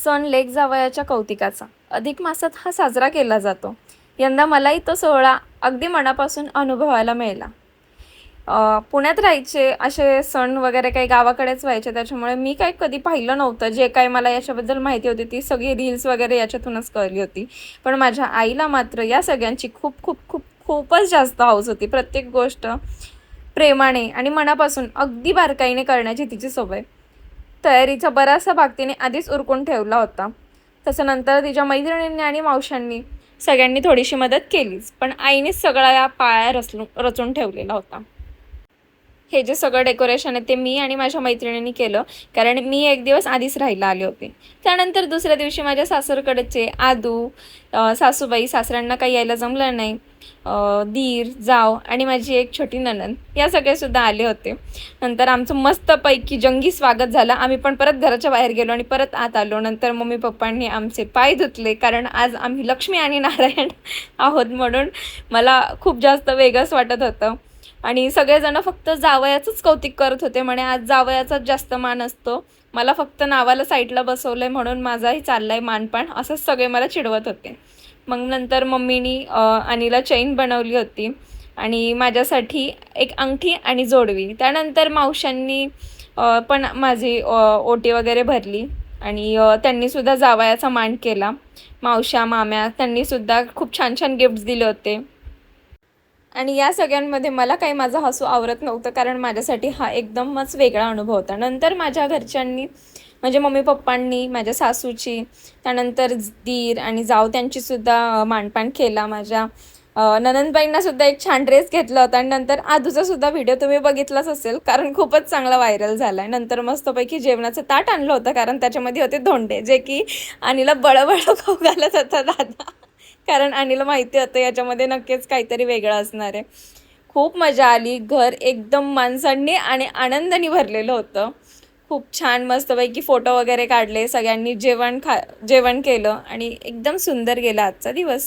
सण लेक जावयाच्या कौतिकाचा अधिक मासात हा साजरा केला जातो. यंदा मलाही तो सोहळा अगदी मनापासून अनुभवायला मिळाला. पुण्यात राहायचे असे सण वगैरे काही गावाकडेच व्हायचे, त्याच्यामुळे मी काही कधी पाहिलं नव्हतं. जे काही मला याच्याबद्दल माहिती होती ती सगळी रील्स वगैरे याच्यातूनच कळली होती. पण माझ्या आईला मात्र या सगळ्यांची खूप खूप खूप खूपच जास्त हौस होती. प्रत्येक गोष्ट प्रेमाने आणि मनापासून अगदी बारकाईने करण्याची तिची सवय. तयारीचा बराचसा भाग तिने आधीच उरकून ठेवला होता. तसं नंतर तिच्या मैत्रिणींनी आणि मावशांनी सगळ्यांनी थोडीशी मदत केलीच, पण आईनेच सगळा या पाया रचून ठेवलेला होता. हे जे सगळं डेकोरेशन आहे ते मी आणि माझ्या मैत्रिणींनी केलं, कारण मी एक दिवस आधीच राहायला आले होते. त्यानंतर दुसऱ्या दिवशी माझ्या सासरकडचे आदू, सासूबाई, सासऱ्यांना काही यायला जमलं नाही. दीर, जाव आणि माझी एक छोटी नणंद या सगळेसुद्धा आले होते. नंतर आमचं मस्तपैकी जंगी स्वागत झालं. आम्ही पण परत घराच्या बाहेर गेलो आणि परत आत आलो. नंतर मम्मी पप्पांनी आमचे पाय धुतले, कारण आज आम्ही लक्ष्मी आणि नारायण आहोत म्हणून मला खूप जास्त वेगळंच वाटत होतं. आणि सगळेजण फक्त जावयाचंच कौतुक करत होते, म्हणे आज जावयाचाच जास्त मान असतो, मला फक्त नावाला साईडला बसवलं आहे म्हणून माझाही चालला आहे मानपान, असंच सगळे मला चिडवत होते. मग नंतर मम्मीनी अनिला चैन बनवली होती आणि माझ्यासाठी एक अंगठी आणि जोडवी. त्यानंतर मावशांनी पण माझी ओटी वगैरे भरली आणि त्यांनीसुद्धा जावयाचा मान केला. मावशा, माम्या त्यांनीसुद्धा खूप छान छान गिफ्ट्स दिले होते. आणि या सगळ्यांमध्ये मला काही माझं हसू आवरत नव्हतं, कारण माझ्यासाठी हा एकदमच वेगळा अनुभव होता. नंतर माझ्या घरच्यांनी म्हणजे मम्मी पप्पांनी माझ्या सासूची, त्यानंतर दीर आणि जाव त्यांचीसुद्धा मानपान केला. माझ्या नणंदबाईंनासुद्धा एक छान ड्रेस घेतला होता. आणि नंतर आधूचासुद्धा व्हिडिओ तुम्ही बघितलाच असेल, कारण खूपच चांगला व्हायरल झाला आहे. नंतर मस्तपैकी जेवणाचं ताट आणलं होतं, कारण त्याच्यामध्ये होते धोंडे, जे की अनिला बळबळ खाऊ घालत होता दादा, कारण अनिला माहिती होतं याच्यामध्ये नक्कीच काहीतरी वेगळं असणार आहे. खूप मजा आली. घर एकदम माणसांनी आणि आनंदाने भरलेलं होतं. खूप छान मस्तपैकी फोटो वगैरे काढले, सगळ्यांनी जेवण केलं आणि एकदम सुंदर गेला आजचा दिवस.